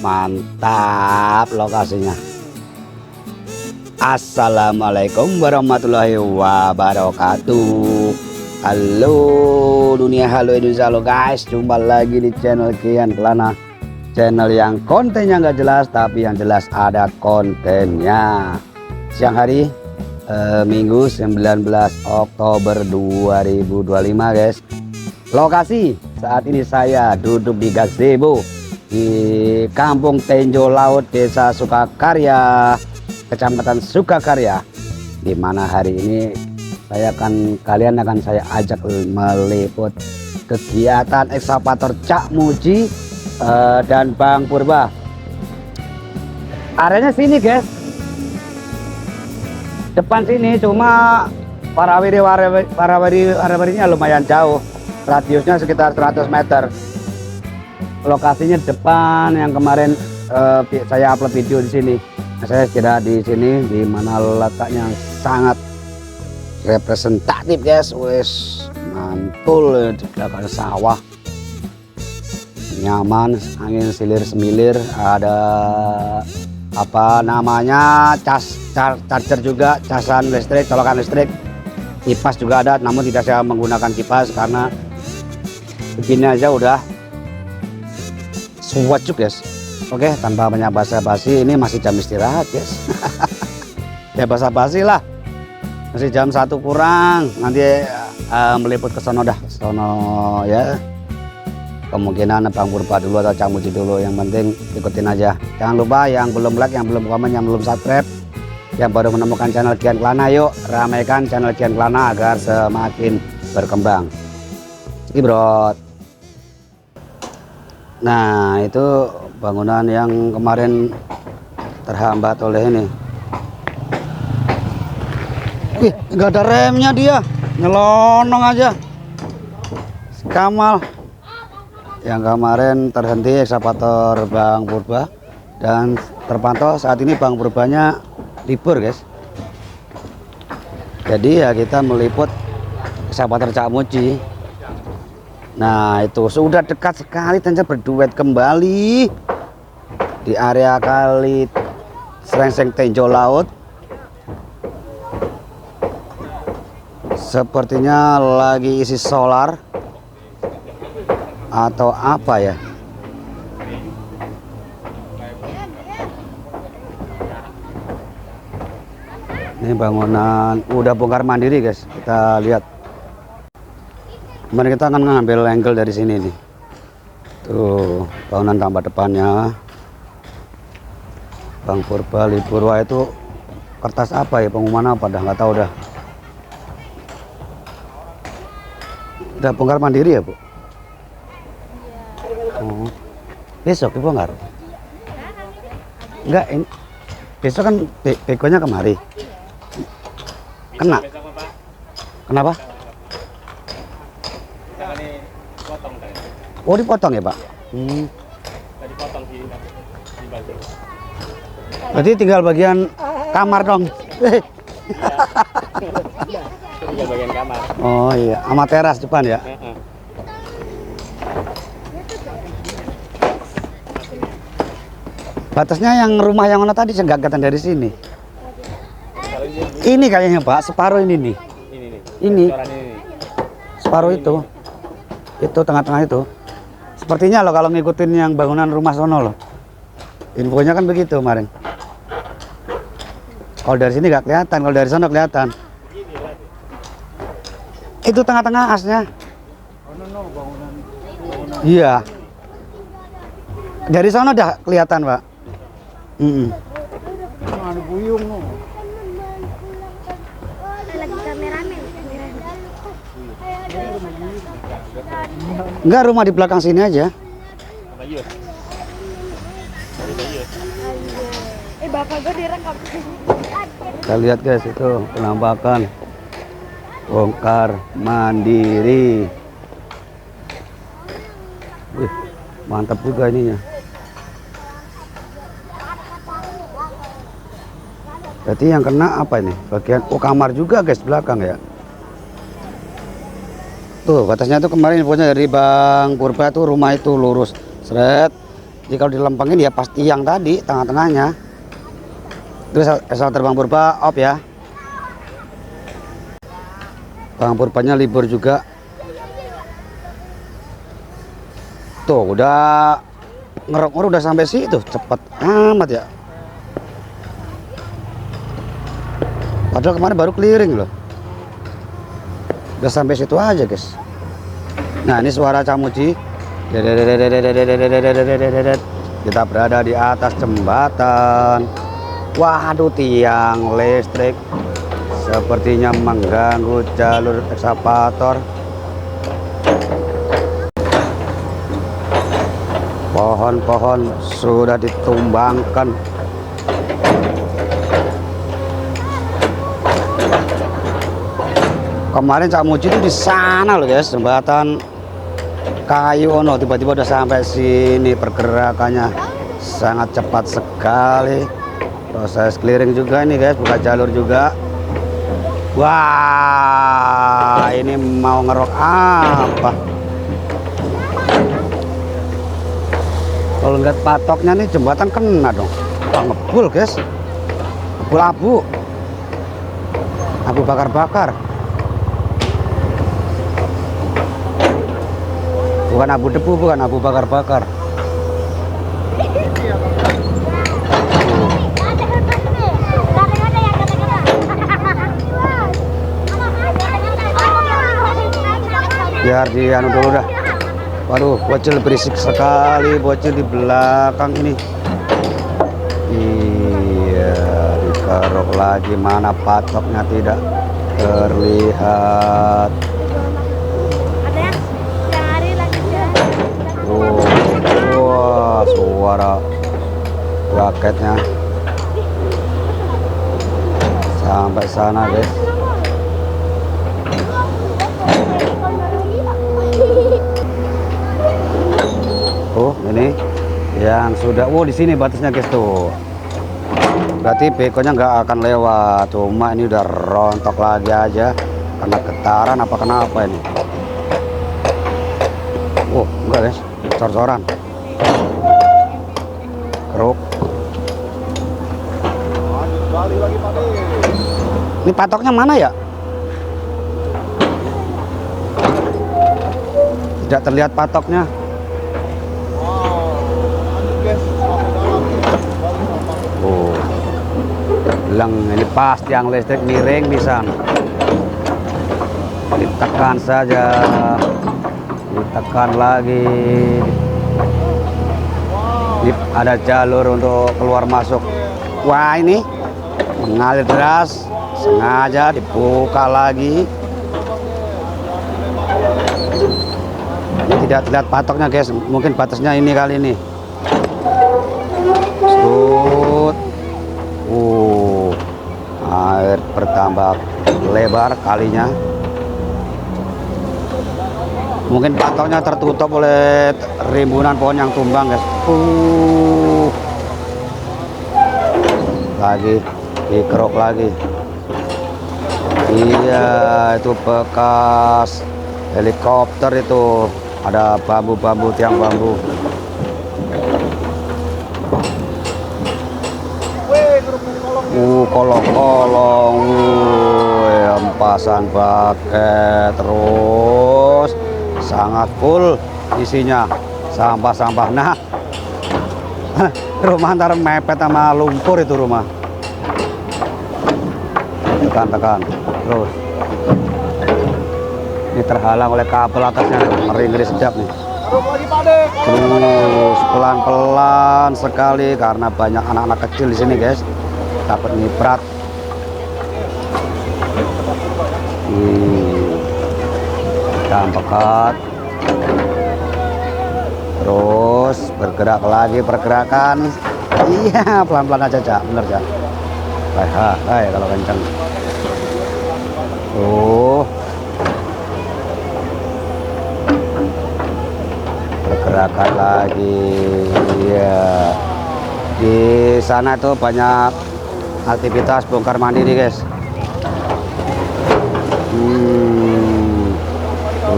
Mantap lokasinya. Assalamualaikum warahmatullahi wabarakatuh. Halo dunia, halo Indonesia, halo guys. Jumpa lagi di channel Kian Kelana. Channel yang kontennya nggak jelas tapi yang jelas ada kontennya. Siang hari Minggu 19 Oktober 2025 guys. Lokasi saat ini saya duduk di gazebo di Kampung Tenjo Laut, Desa Sukakarya, Kecamatan Sukakarya, di mana hari ini kalian akan saya ajak meliput kegiatan ekskavator Cak Muji dan Bang Purba. Areanya sini guys, depan sini, cuma warawirinya lumayan jauh, radiusnya sekitar 100 meter. Lokasinya depan yang kemarin saya upload video di sini. Nah, saya kira di sini di mana letaknya sangat representatif guys. Wes mantul di belakang sawah, nyaman, angin silir semilir, ada apa namanya charger juga, casan listrik, colokan listrik, kipas juga ada, namun tidak saya menggunakan kipas karena begini aja udah suwajud guys. Oke, tanpa banyak basa-basi, ini masih jam istirahat guys. Ya basa-basi lah, masih jam 1 kurang, nanti meliput ke sono dah, sono ya. Kemungkinan Bang Purba dulu atau Cak Muji dulu, yang penting ikutin aja. Jangan lupa yang belum like, yang belum komen, yang belum subscribe, yang baru menemukan channel Kian Kelana, yuk ramaikan channel Kian Kelana agar semakin berkembang. Cibrot. Nah, itu bangunan yang kemarin terhambat oleh ini. Wih, nggak ada remnya dia, nyelonong aja. Kamal yang kemarin terhenti ekskavator Bang Purba, dan terpantau saat ini Bang Purbanya libur guys. Jadi ya kita meliput ekskavator Cak Muji. Nah itu sudah dekat sekali, ternyata berduet kembali di area kali Serengseng Tenjo Laut. Sepertinya lagi isi solar atau apa ya. Ini bangunan udah bongkar mandiri guys, kita lihat. Kemarin kita akan ngambil angle dari sini nih. Tuh bangunan tambah depannya. Bang Purba libur. Wah, itu kertas apa ya, pengumuman apa dah nggak tahu dah. Udah bongkar mandiri ya Bu? Oh. Besok dibongkar? Enggak, ini besok kan begonya kemari. Kena? Kenapa? Oh dipotong ya Pak? Dipotong di bagian. Berarti tinggal bagian kamar dong. Tinggal bagian kamar. Oh iya, sama teras depan ya. Batasnya yang rumah yang mana tadi segagatan dari sini. Ini kayaknya Pak, separuh ini nih. Ini. Separuh itu. Itu tengah-tengah itu. Sepertinya loh kalau ngikutin yang bangunan rumah sono loh. Infonya kan begitu kemarin. Kalau dari sini nggak kelihatan, kalau dari sana kelihatan. Itu tengah-tengah asnya. Iya. Dari sana udah kelihatan Pak. Enggak, rumah di belakang sini aja. Bapak gue direkam. Kita lihat guys, itu penampakan bongkar mandiri. Wih, mantap juga ininya. Berarti yang kena apa ini? Bagian kamar juga guys, belakang ya. Tuh batasnya tuh kemarin infonya dari Bang Purba tuh rumah itu lurus Seret. Jadi kalau dilempengin ya pas tiang tadi tengah-tengahnya. Terus pesawat terbang Purba op ya. Bang Purbanya libur juga. Tuh udah ngerok-ngerok udah sampai situ, cepet amat ya. Padahal kemarin baru clearing loh. Udah sampai situ aja guys. Nah ini suara Camuji. Kita berada di atas jembatan. Waduh, tiang listrik sepertinya mengganggu jalur ekskavator. Pohon-pohon sudah ditumbangkan. Kemarin Cak Muji itu di sana loh guys, jembatan kayu ono, tiba-tiba udah sampai sini. Pergerakannya sangat cepat sekali. Proses clearing juga ini guys, buka jalur juga. Wah, ini mau ngerok apa? Kalau lihat patoknya nih jembatan kena dong. Wah, ngebul guys, ngebul abu bakar-bakar. Bukan abu debu, bukan abu bakar-bakar. Biar di anu dulu dah. Waduh, bocil berisik sekali, bocil di belakang ini. Iya, dikerok lagi, mana patoknya tidak terlihat. Oh, wah, suara raketnya sampai sana guys. Oh, ini yang sudah. Oh, di sini batasnya guys tuh. Berarti bekonya nggak akan lewat. Cuma ini udah rontok lagi aja karena getaran apa kenapa ini. Oh, enggak guys, cor-coran. Keruk. Ini patoknya mana ya? Tidak terlihat patoknya. Oh, bilang ini pas tiang listrik miring bisa. Ditekan saja, ditekan lagi. Ini ada jalur untuk keluar masuk. Wah, ini mengalir deras, sengaja dibuka lagi. Ini tidak terlihat patoknya guys, mungkin batasnya ini kali ini. Air bertambah lebar kalinya. Mungkin patoknya tertutup oleh rimbunan pohon yang tumbang guys. Lagi dikerok lagi. Iya, itu bekas helikopter itu. Ada bambu-bambu, tiang bambu. Kolong-kolong, empasan paket terus sangat full isinya sampah-sampah. Nah, rumah antara mepet sama lumpur itu rumah. Tekan terus. Ini terhalang oleh kabel atasnya, ngeri-ngeri sedap nih. Terus pelan-pelan sekali karena banyak anak-anak kecil di sini guys. Dapat nyiprat. Pekat. Terus bergerak lagi pergerakan. Iya, pelan-pelan aja Cak, bener Cak. Hai kalau kenceng. Bergerakan lagi. Iya. Di sana tuh banyak aktivitas bongkar mandiri guys.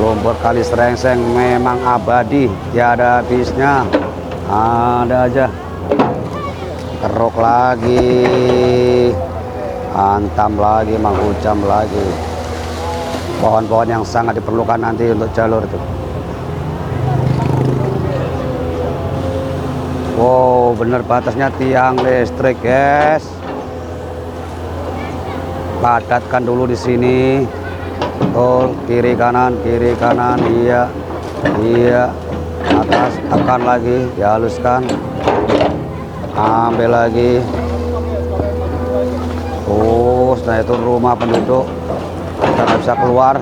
Lumpur Kali Serengseng memang abadi, tiada habisnya. Ada aja. Keruk lagi, hantam lagi, menghujam lagi. Pohon-pohon yang sangat diperlukan nanti untuk jalur itu. Wow, bener batasnya tiang listrik, guys. Padatkan dulu di sini. Tuh, kiri kanan, iya, iya. Atas, tekan lagi, dihaluskan. Ambil lagi. Nah itu rumah penduduk, kita nggak bisa keluar.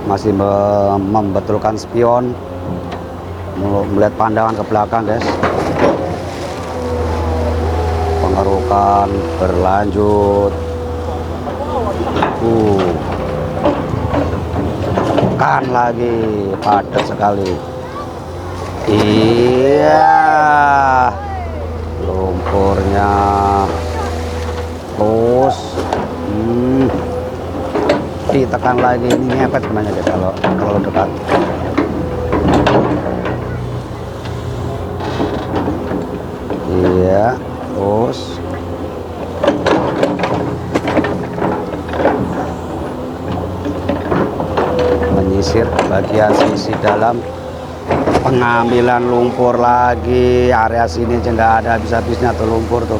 Masih membetulkan spion, melihat pandangan ke belakang, guys. Pengerukan berlanjut. Tekan lagi, padat sekali. Iya, lumpurnya terus ditekan lagi. Ini ngepet sebenarnya, guys, kalau terlalu dekat. Iya, terus menyisir bagian sisi dalam. Pengambilan lumpur lagi, area sini aja nggak ada habis-habisnya tuh lumpur tuh.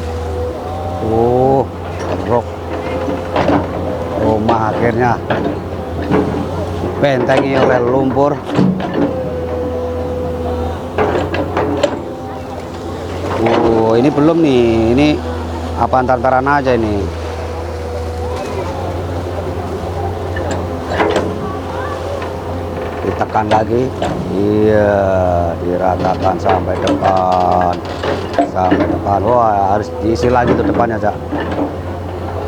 Rok rumah akhirnya bentengi oleh lumpur. Ini belum nih, ini apa antar-antaran aja ini. Ditekan lagi, iya, diratakan sampai depan, Wah, harus diisi lagi tuh depannya, Cak.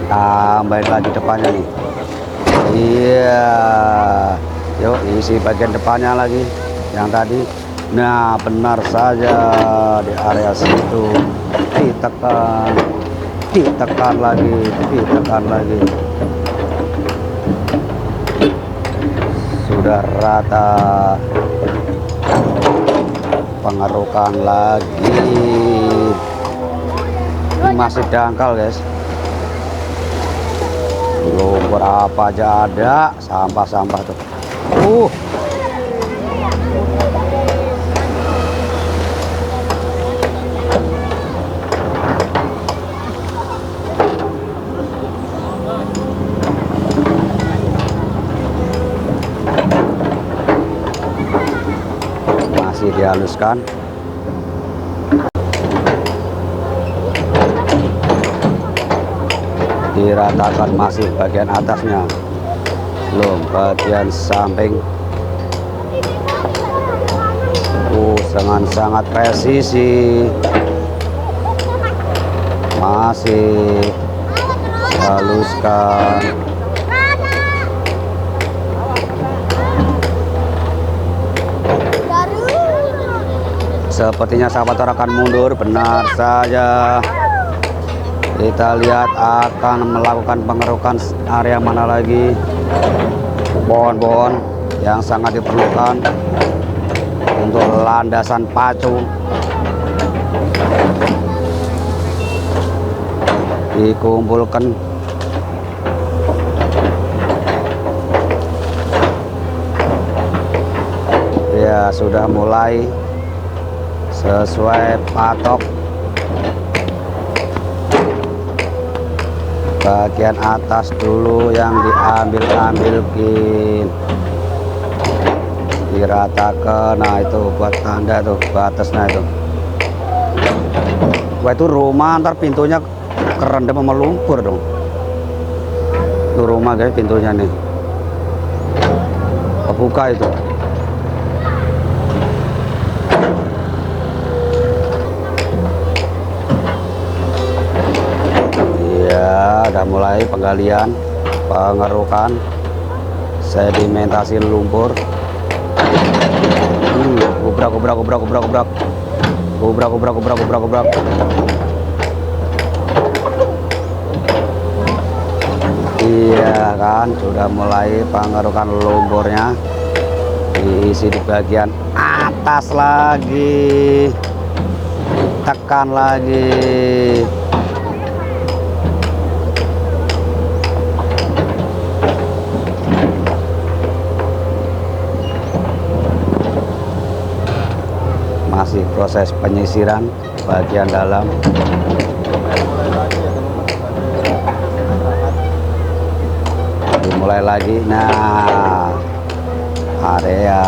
Tambahin lagi depannya nih, iya. Yuk isi bagian depannya lagi yang tadi. Nah, benar saja di area situ. Ditekan lagi. Sudah rata. Pengerukan lagi. Masih dangkal, guys. Lumpur apa aja ada, sampah-sampah tuh. Masih dihaluskan. Diratakan masih bagian atasnya, belum bagian samping. Dengan sangat presisi. Masih haluskan. Sepertinya sahabat orang akan mundur, benar saja. Kita lihat akan melakukan pengerukan area mana lagi. Pohon-pohon yang sangat diperlukan untuk landasan pacu dikumpulkan. Ya, sudah mulai sesuai patok. Bagian atas dulu yang diambil-ambilkin, diratakan. Nah, itu buat tanda tuh batasnya itu. Wah, itu rumah ntar pintunya kerendam sama lumpur dong. Itu rumah, guys, pintunya nih kebuka itu. Udah mulai penggalian, pengerukan, sedimentasi lumpur. Gubrak. Iya kan, sudah mulai pengerukan lumpurnya, diisi di bagian atas lagi, tekan lagi. Masih proses penyisiran bagian dalam. Dimulai lagi. Nah, area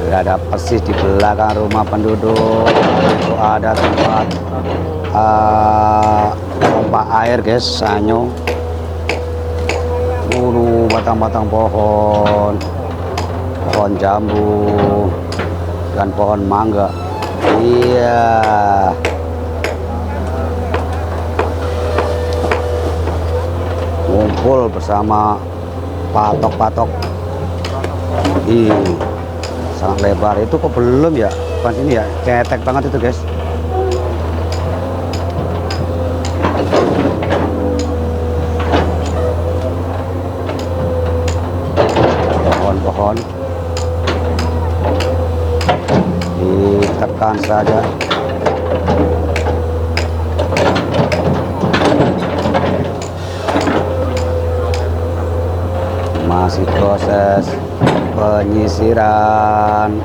berada persis di belakang rumah penduduk. Itu ada tempat pompa air guys, sanyo. Batang-batang pohon jambu dan pohon mangga. Iya, ngumpul bersama patok-patok. Ih, sangat lebar. Itu kok belum ya? Bukan ini ya, cetek banget itu guys. Pohon-pohon ditekan saja. Masih proses penyisiran,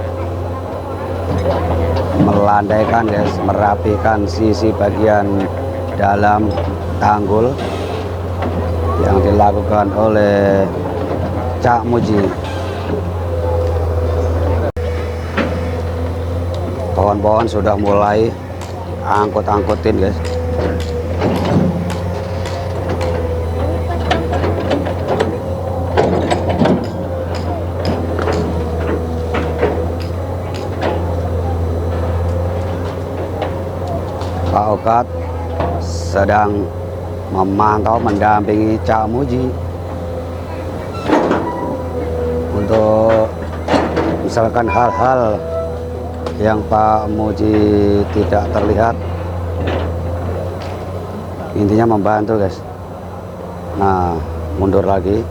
melandaikan guys, merapikan sisi bagian dalam tanggul yang dilakukan oleh Cak Muji. Pohon-pohon sudah mulai angkut-angkutin guys. Pak Okat sedang memantau, mendampingi Cak Muji untuk misalkan hal-hal yang Pak Muji tidak terlihat, intinya membantu guys. Nah, mundur lagi.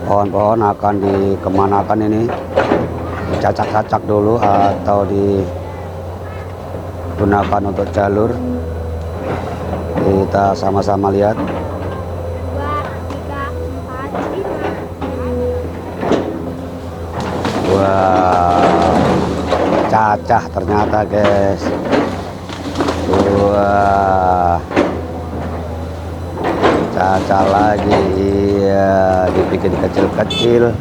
Pohon-pohon akan dikemanakan ini, dicacak-cacak dulu atau digunakan untuk jalur. Kita sama-sama lihat. Wah, cacah ternyata guys. Wah, cacah lagi. Iya, dibikin kecil-kecil.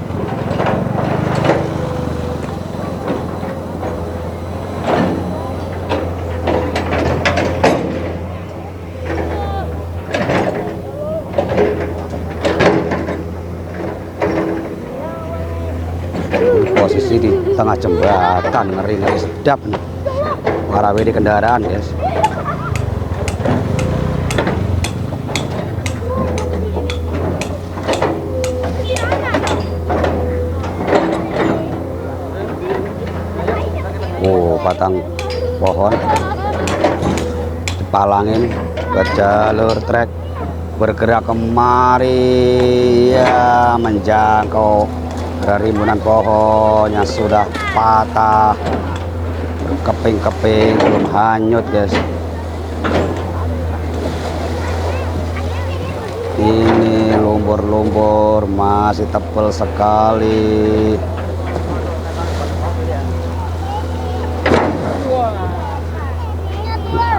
Posisi di tengah jembatan, ngeri-ngeri sedap nih. Warawiri di kendaraan guys. Oh, batang pohon dipalangin ke jalur trek, bergerak kemari ya, menjangkau rimbunan pohon yang sudah patah, keping-keping, belum hanyut guys. Ini lumpur-lumpur masih tebal sekali.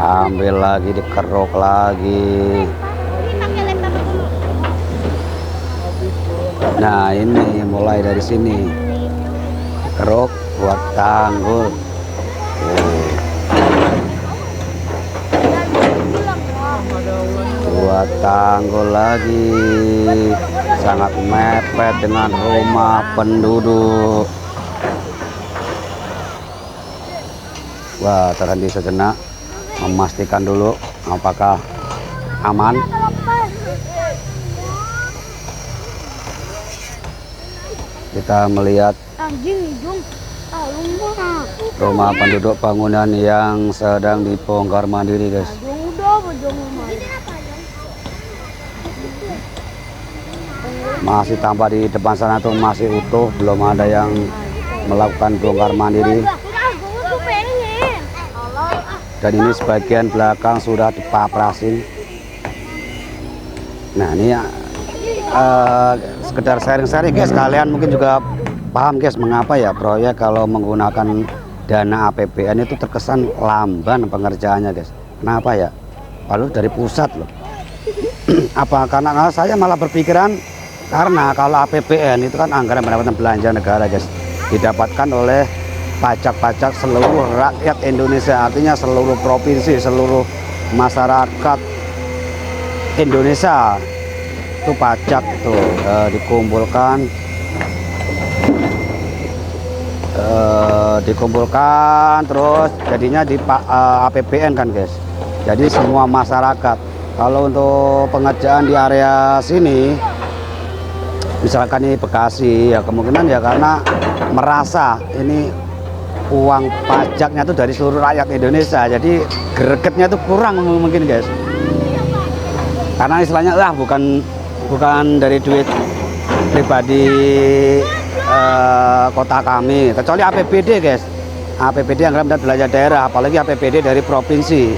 Ambil lagi, dikeruk lagi. Nah, ini mulai dari sini dikeruk buat tanggul. Buat tanggul lagi, sangat mepet dengan rumah penduduk. Wah, terhenti sejenak, memastikan dulu apakah aman. Kita melihat rumah penduduk bangunan yang sedang dibongkar mandiri guys. Masih tampak di depan sana tuh masih utuh, belum ada yang melakukan bongkar mandiri. Dan ini sebagian belakang sudah dipaprasin. Nah ini ya sekedar sharing-sharing guys, kalian mungkin juga paham guys mengapa ya proyek kalau menggunakan dana APBN itu terkesan lamban pengerjaannya guys. Kenapa ya? Lalu dari pusat loh. Apa karena saya malah berpikiran karena kalau APBN itu kan anggaran pendapatan belanja negara guys, didapatkan oleh pajak-pajak seluruh rakyat Indonesia, artinya seluruh provinsi, seluruh masyarakat Indonesia itu pajak tuh dikumpulkan terus jadinya di APBN kan guys. Jadi semua masyarakat, kalau untuk pengerjaan di area sini misalkan ini Bekasi ya, kemungkinan ya karena merasa ini uang pajaknya tuh dari seluruh rakyat Indonesia, jadi gregetnya tuh kurang mungkin guys, karena istilahnya lah bukan dari duit pribadi kota kami, kecuali APBD guys. APBD anggaran belanja daerah, apalagi APBD dari provinsi,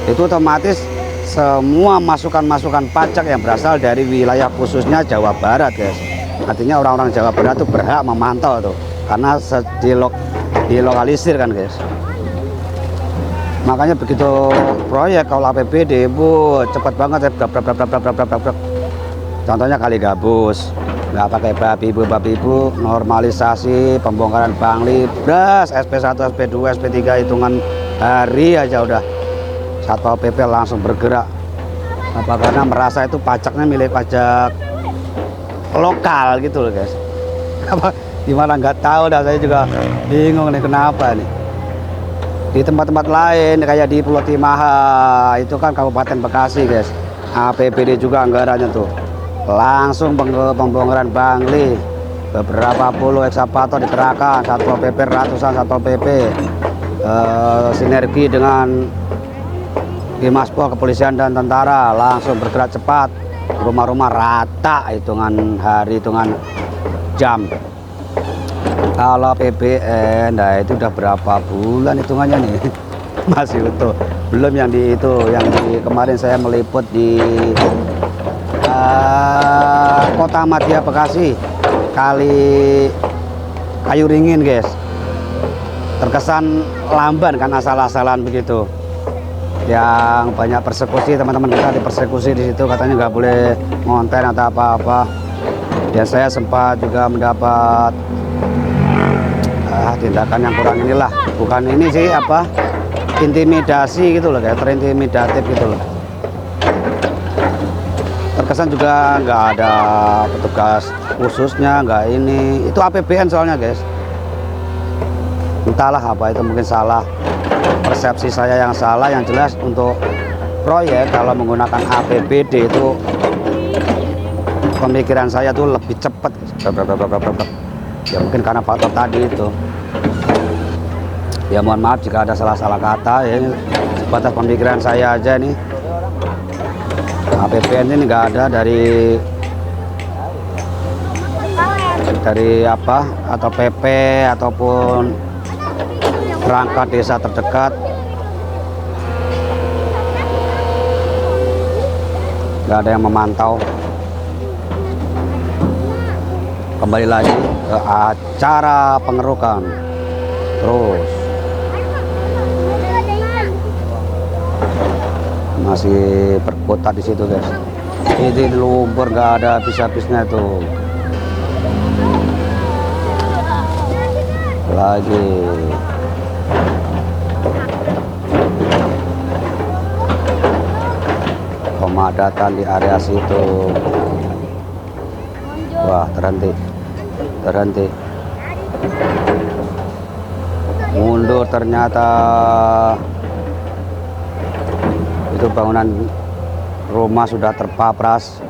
itu otomatis semua masukan-masukan pajak yang berasal dari wilayah khususnya Jawa Barat guys. Artinya orang-orang Jawa Barat tuh berhak memantau tuh, karena dilokalisir kan guys. Makanya begitu proyek kalau APBD bu cepat banget ya. Contohnya kali gabus, nggak pakai babi ibu, normalisasi pembongkaran Bangli, bras, SP1, SP2, SP3 hitungan hari aja udah Satpol PP langsung bergerak. Apa karena merasa itu pajaknya milik pajak lokal gitu loh guys. Apa gimana nggak tahu dah, saya juga bingung nih kenapa nih. Di tempat-tempat lain kayak di Pulau Timaha itu kan Kabupaten Bekasi guys, APBD juga anggarannya tuh langsung pembongkaran Bangli, beberapa puluh ekskavator dikerahkan, Satpol PP ratusan Satpol PP, sinergi dengan Dimaspol, kepolisian dan tentara langsung bergerak cepat, rumah-rumah rata hitungan hari, hitungan jam. Kalau PBN, nah itu udah berapa bulan hitungannya nih, masih utuh. Belum yang di itu, yang di kemarin saya meliput di Kota Madya Bekasi, kali Kayu Ringin guys. Terkesan lamban kan, asal-asalan begitu. Yang banyak persekusi, teman-teman kita dipersekusi di situ, katanya nggak boleh ngonten atau apa-apa. Dan saya sempat juga mendapat tindakan yang kurang inilah, bukan ini sih apa, intimidasi gitu loh, kayak terintimidatif gitu loh. Terkesan juga nggak ada petugas khususnya, nggak ini, itu APBN soalnya guys. Entahlah apa itu, mungkin salah persepsi saya yang salah. Yang jelas untuk proyek kalau menggunakan APBD itu pemikiran saya tuh lebih cepat ya, mungkin karena faktor tadi itu ya. Mohon maaf jika ada salah-salah kata ya, ini sebatas pemikiran saya aja nih. APBN ini nggak ada dari apa, atau PP ataupun perangkat desa terdekat, nggak ada yang memantau. Kembali lagi ke acara pengerukan terus, masih berkutat di situ guys. Ini lumpur nggak ada habis-habisnya tuh. Lagi pemadatan di area situ. Wah, terhenti, mundur ternyata. Itu bangunan rumah sudah terpapras,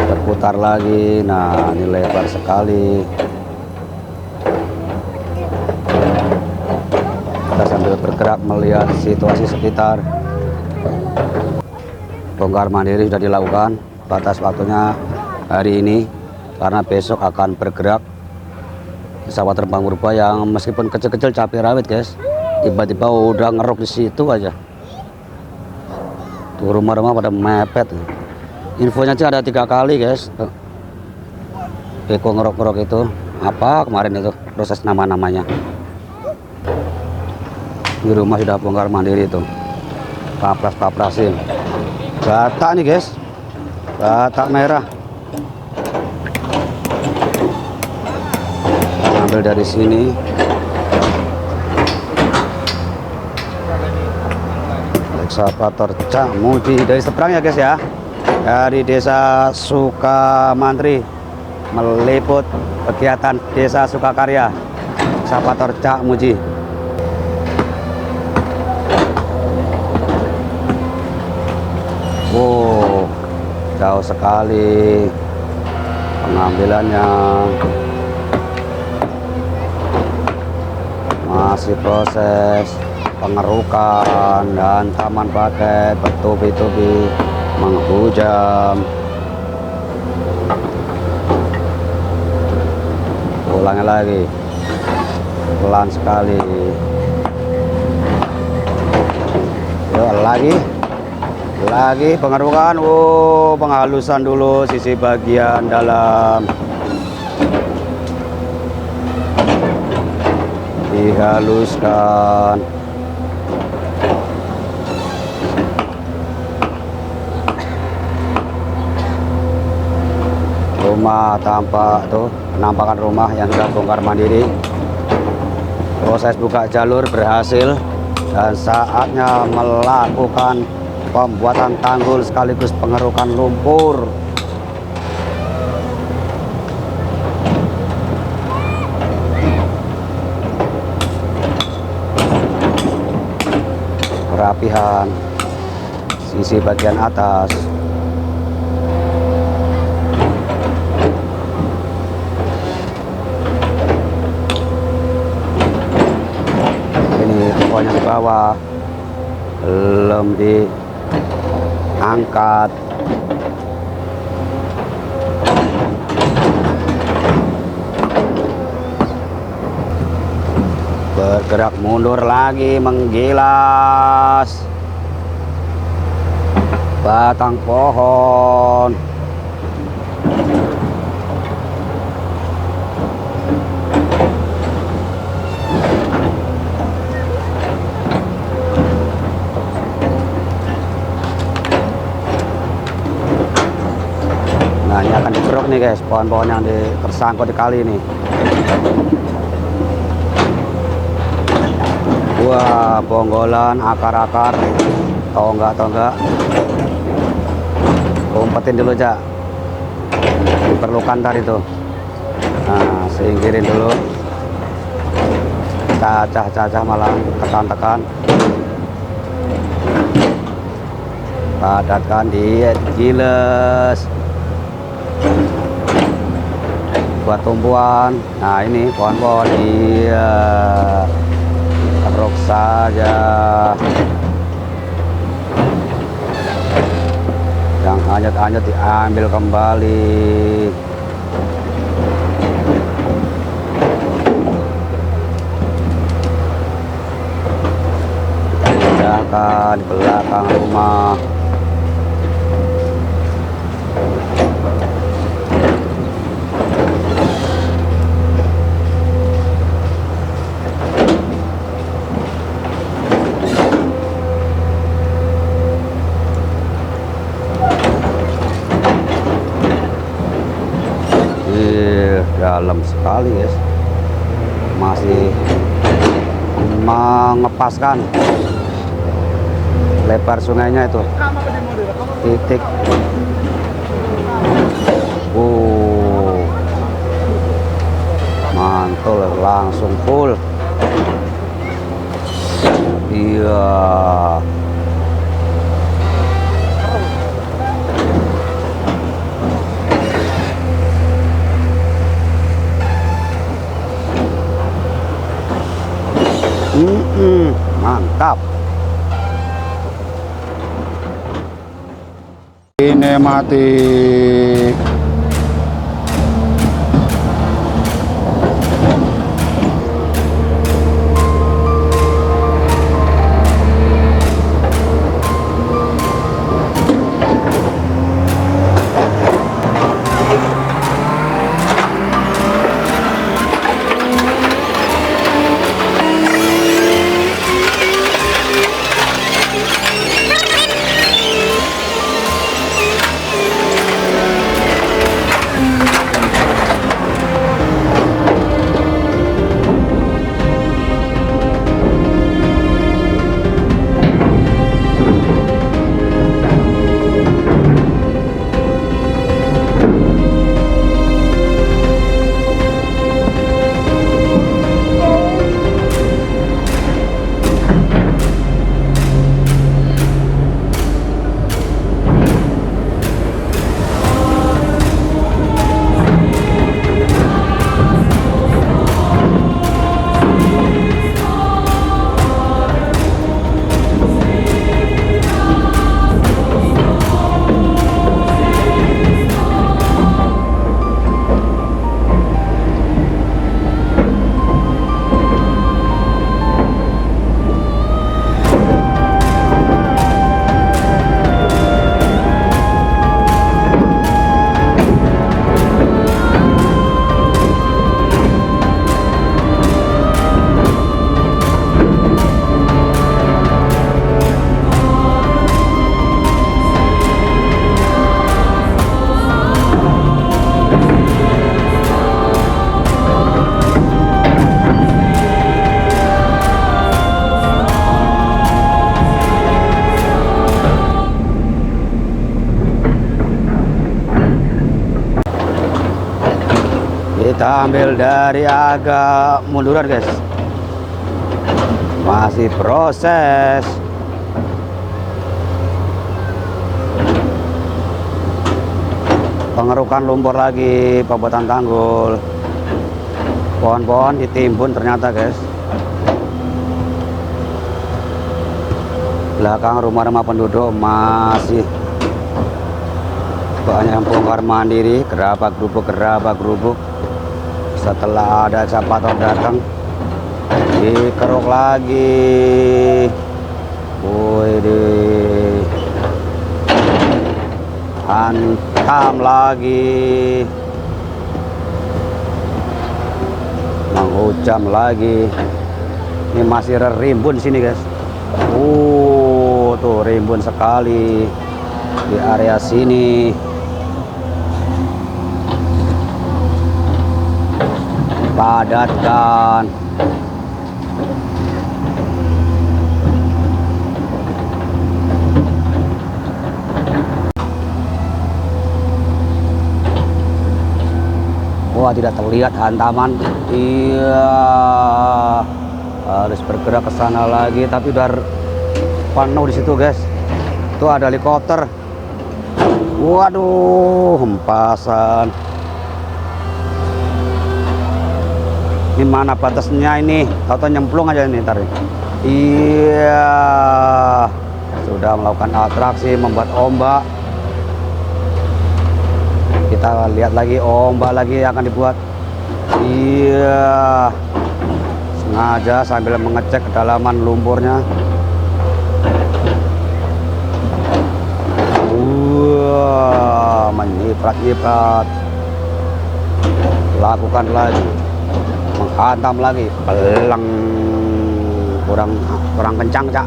berputar lagi. Nah, ini lebar sekali. Kita sambil bergerak melihat situasi sekitar. bongkar mandiri sudah dilakukan. Batas waktunya hari ini karena besok akan bergerak pesawat terbang purba yang meskipun kecil-kecil cabai rawit guys, tiba-tiba udah ngeruk di situ aja. Tuh rumah-rumah pada mepet. Infonya sih ada 3 kali guys. Beko ngerok-ngerok itu apa kemarin itu proses nama-namanya. Di rumah sudah bongkar mandiri itu. Papras-paprasin. Batak nih guys. Batak merah. Ambil dari sini. Ekskavator Cak Mudi dari seberang ya guys ya. Dari desa Sukamantri meliput kegiatan desa Sukakarya. Ekskavator Cak Muji. Wow, jauh sekali pengambilannya. Masih proses pengerukan dan taman pakai bertubi-tubi menghujam. Ulangi lagi, pelan sekali. Yuk lagi pengerukan. Penghalusan dulu sisi bagian dalam, dihaluskan. Rumah tampak tuh, penampakan rumah yang sudah bongkar mandiri. Proses buka jalur berhasil dan saatnya melakukan pembuatan tanggul sekaligus pengerukan lumpur. Perapihan sisi bagian atas. Ini pokoknya di bawah belum diangkat. Bergerak mundur lagi, menggilas batang pohon. Nah, ini akan dikeruk nih guys, pohon-pohon yang tersangkut di kali ini. Wah, bonggolan, akar-akar, tonggak-tonggak. Umpetin dulu aja. Diperlukan tadi tuh. Nah, singkirin dulu. Cacah-cacah malah tekan-tekan. Padatkan, giles. Buat tumpuan. Nah, ini pohon-pohon. Iya. Keruk saja. Yang hanyut-hanyut diambil kembali. Pindahkan di belakang rumah. Dalam sekali guys, masih mengepaskan lebar sungainya itu titik. Mantul, langsung full. Iya. Mantap. Kinematik. Kita ambil dari agak munduran guys, masih proses. Pengerukan lumpur lagi, pembuatan tanggul. Pohon-pohon ditimbun ternyata guys. Belakang rumah-rumah penduduk masih banyak yang bongkar mandiri, gerabak gerubuk. Setelah ada ekskavator datang, dikeruk lagi. Wih, hantam lagi, menghujam lagi. Ini masih rimbun sini guys. Tuh rimbun sekali di area sini. Padatkan. Wah, tidak terlihat hantaman. Iya, harus bergerak ke sana lagi, tapi udah penuh di situ guys. Itu ada helikopter. Waduh, hempasan. Ini mana batasnya ini? Atau nyemplung aja ini ntar. Iya, sudah melakukan atraksi, membuat ombak. Kita lihat lagi ombak lagi yang akan dibuat. Iya, sengaja sambil mengecek kedalaman lumpurnya. Wah, menyiprat-nyiprat. Lakukan lagi, menghantam lagi, belang, kurang kencang cak.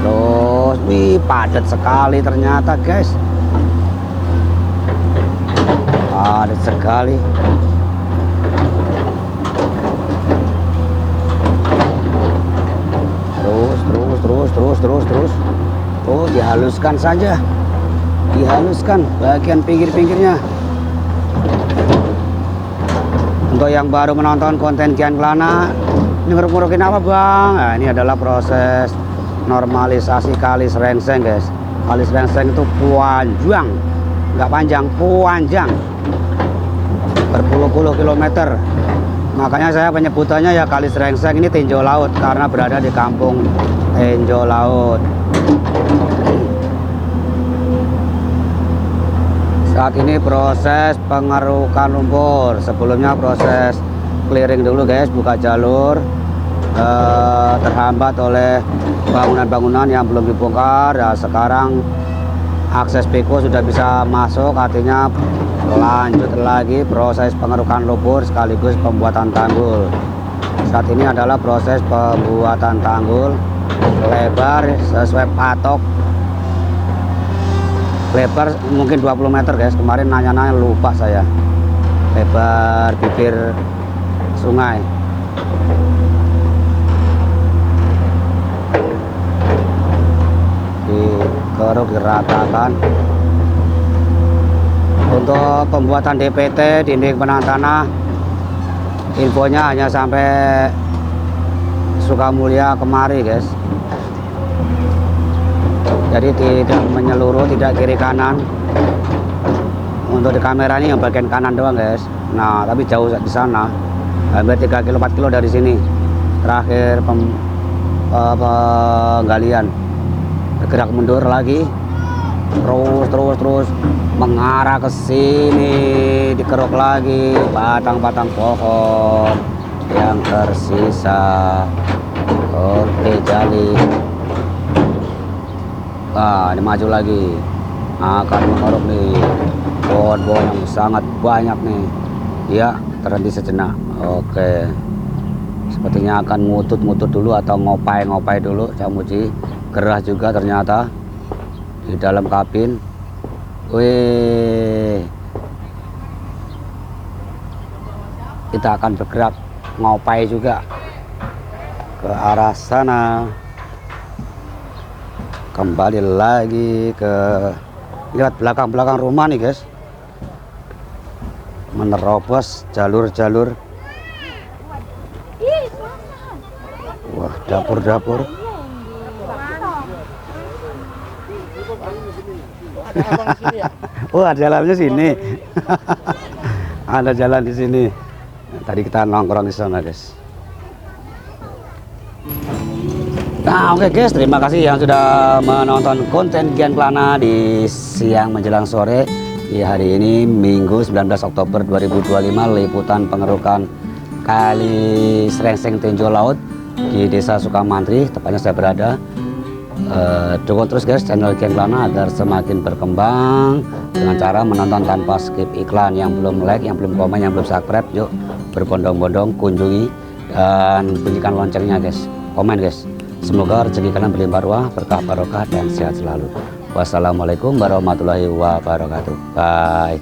Terus wih, padat sekali ternyata guys, padat sekali. Terus dihaluskan saja, dihaluskan bagian pinggir-pinggirnya. Untuk yang baru menonton konten Kian Kelana, ini ngeruk-ngerukin apa bang? Nah, ini adalah proses normalisasi Kali Serengseng guys. Kali Serengseng itu panjang, nggak panjang, panjang, berpuluh-puluh kilometer. Makanya saya penyebutannya ya Kali Serengseng ini tinjau laut, karena berada di kampung tinjau laut. Saat ini proses pengerukan lumpur. Sebelumnya proses clearing dulu guys, buka jalur. Terhambat oleh bangunan-bangunan yang belum dibongkar. Ya, sekarang akses Peko sudah bisa masuk, artinya lanjut lagi proses pengerukan lumpur sekaligus pembuatan tanggul. Saat ini adalah proses pembuatan tanggul. Lebar sesuai patok, lebar mungkin 20 meter guys. Kemarin nanya-nanya lupa saya. Lebar bibir sungai. Dikeruk, diratakan. Untuk pembuatan DPT, dinding penahan tanah, infonya hanya sampai Sukamulya kemari guys. Jadi tidak menyeluruh, tidak kiri kanan. Untuk di kamera ini yang bagian kanan doang guys. Nah tapi jauh di sana, hampir 3 kilo 4 kilo dari sini. Terakhir penggalian. Bergerak mundur lagi, terus mengarah ke sini, dikeruk lagi batang-batang pohon yang tersisa. Oke, jali. Nah, ini maju lagi, akan mengeruk nih pohon-pohon yang sangat banyak nih. Ya, terhenti sejenak. Oke, sepertinya akan ngutut-ngutut dulu atau ngopai-ngopai dulu. Camuji gerah juga ternyata di dalam kabin. Wih, kita akan bergerak ngopai juga ke arah sana. Kembali lagi ke lihat belakang-belakang rumah nih guys, menerobos jalur-jalur. Wah, dapur-dapur. Oh, ada jalannya sini. Ada jalan di sini. Tadi kita nongkrong di sana guys. Nah oke guys, terima kasih yang sudah menonton konten Gian Plana di siang menjelang sore di hari ini Minggu 19 Oktober 2025. Liputan pengerukan kali Serengseng Tinjau Laut di Desa Sukamantri, tepatnya saya berada. Dukung terus guys channel Gian Plana agar semakin berkembang dengan cara menonton tanpa skip iklan. Yang belum like, yang belum komen, yang belum subscribe, yuk berbondong-bondong kunjungi dan bunyikan loncengnya guys. Komen guys. Semoga rezeki kalian berlimpah ruah, berkah barokah dan sehat selalu. Wassalamualaikum warahmatullahi wabarakatuh. Bye.